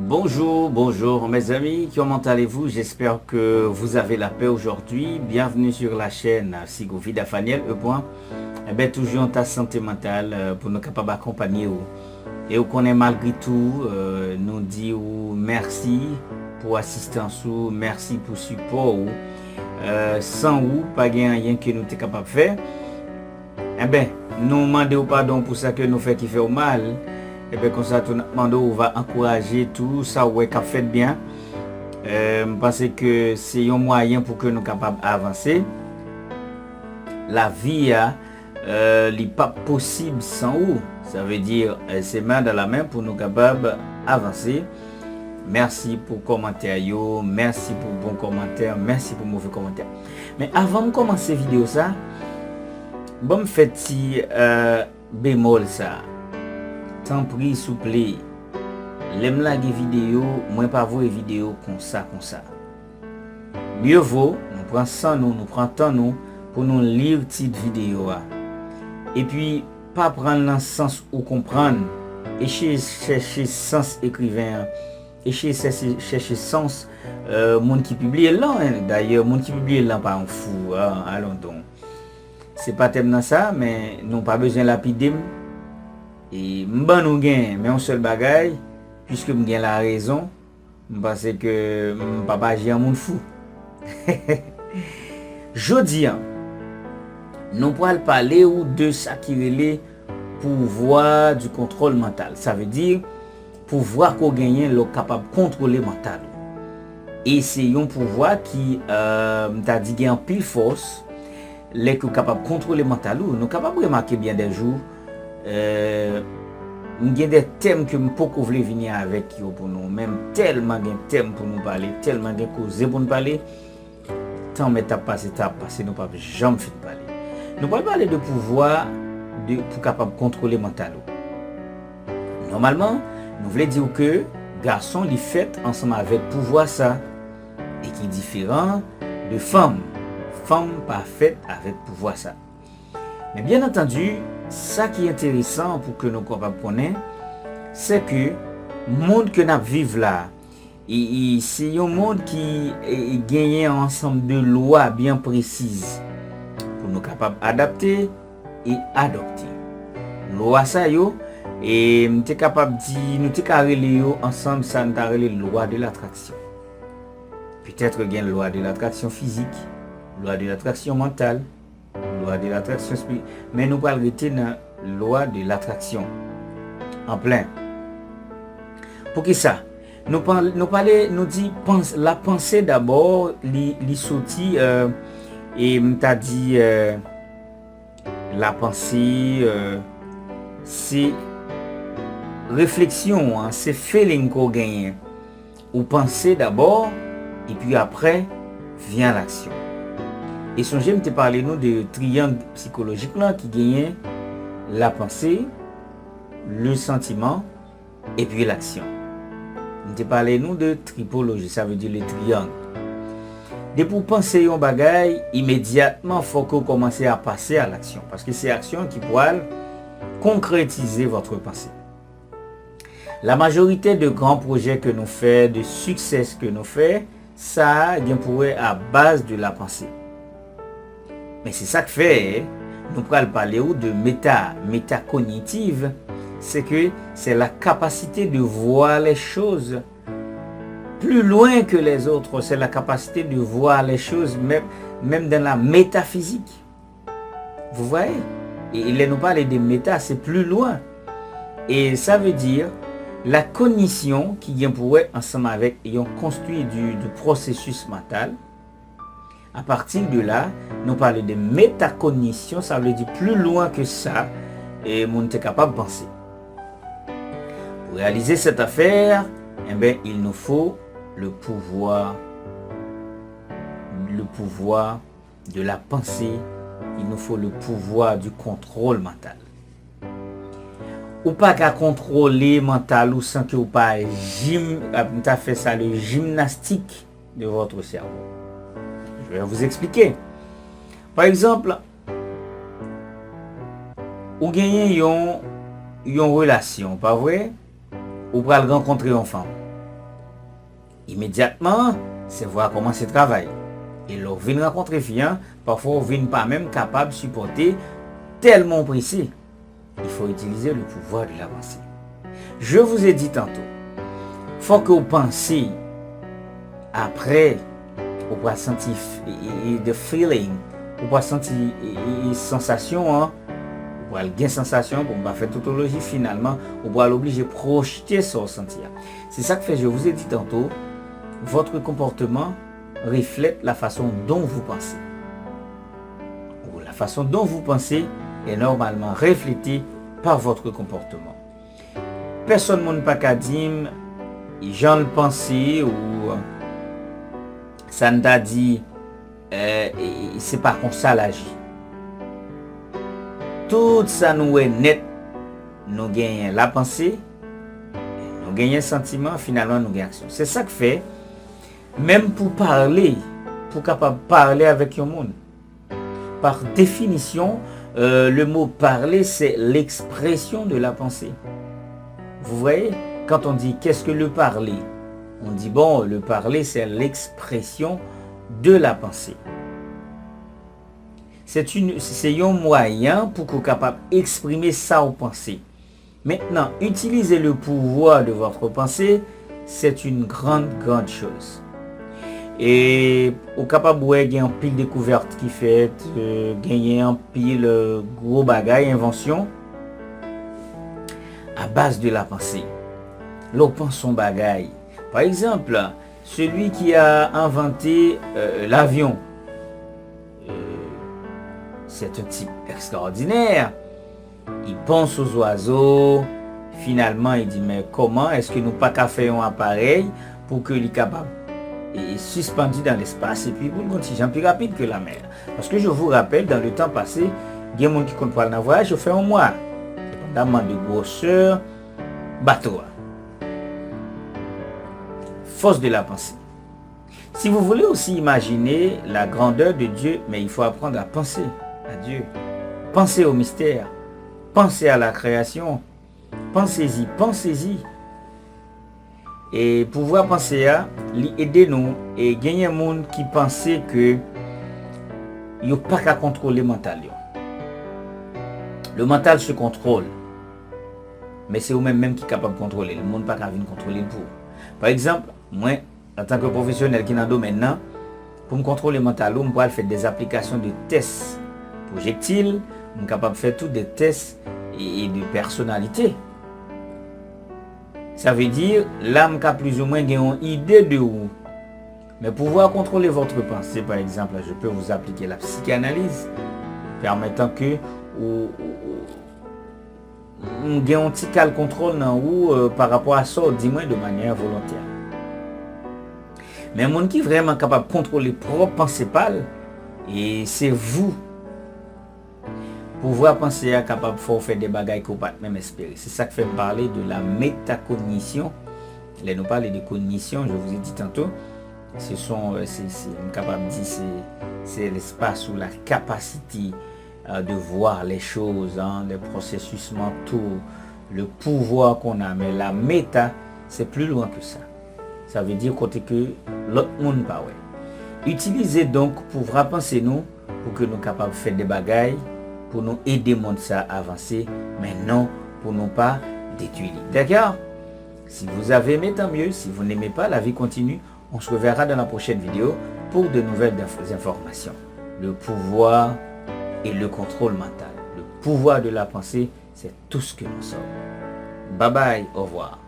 Bonjour, bonjour mes amis, comment allez-vous? J'espère que vous avez la paix aujourd'hui. Bienvenue sur la chaîne Sigo Dafaniel toujours ta santé mentale pour nous capables d'accompagner vous. Et vous connaissez malgré tout, nous dit merci pour assistance ou merci pour support ou. Sans vous, pas rien que nous sommes capables de faire. Nous demandons pardon pour ça que nous faisons qui fait mal. Et bien comme ça, tout le monde va encourager tout ça ouais qu'a fait bien. Je pense que c'est un moyen pour que nous capables d'avancer. La vie n'est pas possible sans vous. Ça veut dire c'est main dans la main pour nous capables d'avancer. Merci pour commentaire yo, merci pour bon commentaire, merci pour mauvais commentaire. Mais avant de commencer la vidéo ça, bon me fait petit bémol ça. Tant pris s'il vous plaît, l'aime la vidéo, moi pas voir vidéo comme ça. Mieux vaut, nous prend sans nous prend temps nous pour nous lire petite vidéo. Et puis pas prendre dans sens ou comprendre et chercher sens écrivain et chercher sens monde qui publie là d'ailleurs monde qui publie là pas un fou allons donc. C'est pas thème dans ça mais nous pas besoin lapider. Et m'ban nous gain mais un seul bagage puisque me gain la raison parce que papa j'ai un monde fou. Jodi nous pourrons parler ou de ça qui relève pouvoir du contrôle mental. Ça veut dire pouvoir qu'on gagne le capable de contrôler mental. Et c'est un pouvoir qui t'a dit gain pile force les que capable de contrôler mental ou nous capable de remarquer bien des jours il y a des thèmes que je ne peux pas venir avec vous pour nous, même tellement de thèmes pour nous parler, tellement de causes pour nous parler. Tant mais t'as passé, nous ne pouvons jamais finir de parler. Nous pouvons parler de pouvoir pour capable de contrôler mental. Normalement, nous voulons dire que garçon il fait ensemble avec pouvoir ça et qui est différent de femme. Femme pas faite avec pouvoir ça. Mais bien entendu, ça qui est intéressant pour que nous capables connaître, c'est que le monde que nous vivons là, c'est un monde qui gagne un ensemble de lois bien précises pour nous capables d'adapter et adopter. Loi ça yo et nous sommes capables de nous carrer ensemble ça nous carrer loi de l'attraction. Peut-être qu'il y a une loi de l'attraction physique, loi de l'attraction mentale, loi de l'attraction spirituelle, mais nous parlons de la loi de l'attraction en plein. Pour qui ça? Nous dit la pensée d'abord, les sorties et m'ta dit la pensée c'est réflexion, c'est feeling qu'on gagne. Ou penser d'abord et puis après vient l'action. Et son j'aime te parler nous de triangle psychologique là qui gagne la pensée, le sentiment et puis l'action. On te parler nous de tripologie, ça veut dire le triangle. Dès pour penser un bagage, immédiatement faut que vous commencez à passer à l'action parce que c'est l'action qui pourra concrétiser votre pensée. La majorité de grands projets que nous faisons, de succès que nous faisons, ça vient pour à base de la pensée. Mais c'est ça que fait, nous pourrons parler de métacognitive, c'est que c'est la capacité de voir les choses plus loin que les autres, c'est la capacité de voir les choses même dans la métaphysique. Vous voyez? Et il nous parle de méta, c'est plus loin. Et ça veut dire la cognition qui vient pour ensemble avec ayant construit du processus mental. À partir de là, nous parlons de métacognition, ça veut dire plus loin que ça, et on est capable de penser. Pour réaliser cette affaire, il nous faut le pouvoir de la pensée, il nous faut le pouvoir du contrôle mental. Ou pas qu'à contrôler mental ou sans que vous pas fait ça le gymnastique de votre cerveau. Je vais vous expliquer. Par exemple, vous gagnez une relation, pas vrai? Ou pour rencontrer une femme. Immédiatement, c'est voir comment c'est travail. Et l'on vient rencontrer filles, parfois on vient pas même capable de supporter tellement pressé. Il faut utiliser le pouvoir de la pensée. Je vous ai dit tantôt, faut que vous pensiez après, vous pouvez sentir the feeling, vous pouvez sentir sensation, vous pouvez gagner sensation pour pas faire tautologie finalement, vous pouvez l'obliger à projeter sur sentir. C'est ça que fait, je vous ai dit tantôt, votre comportement reflète la façon dont vous pensez. Ou la façon dont vous pensez est normalement reflétée par votre comportement. Personne ne peut pas dire, j'en le pensé ou ça ne t'a dit, c'est pas comme ça l'agit. Tout ça nous est net, nous gagnons la pensée, nous gagnons le sentiment, finalement nous gagnons l'action. C'est ça que fait, même pour parler, pour capable parler avec le monde. Par définition, le mot parler, c'est l'expression de la pensée. Vous voyez, quand on dit qu'est-ce que le parler, on dit bon, le parler, c'est l'expression de la pensée. C'est un moyen pour que vous soyez capable d'exprimer ça aux pensées. Maintenant, utiliser le pouvoir de votre pensée, c'est une grande chose. Et au capable de gagner un pile découverte qui fait, gagner un pile gros bagage, invention, à base de la pensée. L'on pense son bagage. Par exemple, celui qui a inventé l'avion, c'est un type extraordinaire. Il pense aux oiseaux. Finalement, il dit, mais comment est-ce que nous pas qu'à faire un appareil pour que les capable est suspendu dans l'espace et puis pour le continent plus rapide que la mer. Parce que je vous rappelle, dans le temps passé, il y a des gens qui comptent pas le voyage, je fais un mois. Dépendamment de grosseur, bateau. Force de la pensée. Si vous voulez aussi imaginer la grandeur de Dieu, mais il faut apprendre à penser à Dieu. Pensez au mystère. Pensez à la création. Pensez-y, pensez-y. Et pouvoir penser à aider nous et gagner un monde qui pensait que il n'y a pas qu'à contrôler le mental. Le mental se contrôle. Mais c'est vous-même qui est capable de contrôler. Le monde n'a pas qu'à venir contrôler le pour. Par exemple, moi, en tant que professionnel qui est dans le domaine, pour me contrôler le mental, je peux faire des applications de tests projectiles, je suis capable de faire tous des tests et de personnalité. Ça veut dire, là, je peux plus ou moins avoir une idée de où. Mais pour pouvoir contrôler votre pensée, par exemple, je peux vous appliquer la psychanalyse, permettant que vous ayez un petit contrôle par rapport à ça, dis-moi de manière volontaire. Mais un monde qui est vraiment capable de contrôler propre pensée pâle, et c'est vous. Pouvoir penser à capable de faire des bagailles qu'on ne peut pas même espérer. C'est ça qui fait parler de la métacognition. Là, nous parlons de cognition, je vous ai dit tantôt. C'est capable de dire c'est l'espace ou la capacité de voir les choses, les processus mentaux, le pouvoir qu'on a. Mais la méta, c'est plus loin que ça. Ça veut dire que l'autre monde pas ouais. Utilisez donc pouvoir penser nous pour que nous capables de faire des bagailles, pour nous aider monde ça à avancer, mais non pour nous pas détruire. D'accord? Si vous avez aimé, tant mieux. Si vous n'aimez pas, la vie continue. On se reverra dans la prochaine vidéo pour de nouvelles informations. Le pouvoir et le contrôle mental. Le pouvoir de la pensée, c'est tout ce que nous sommes. Bye bye, au revoir.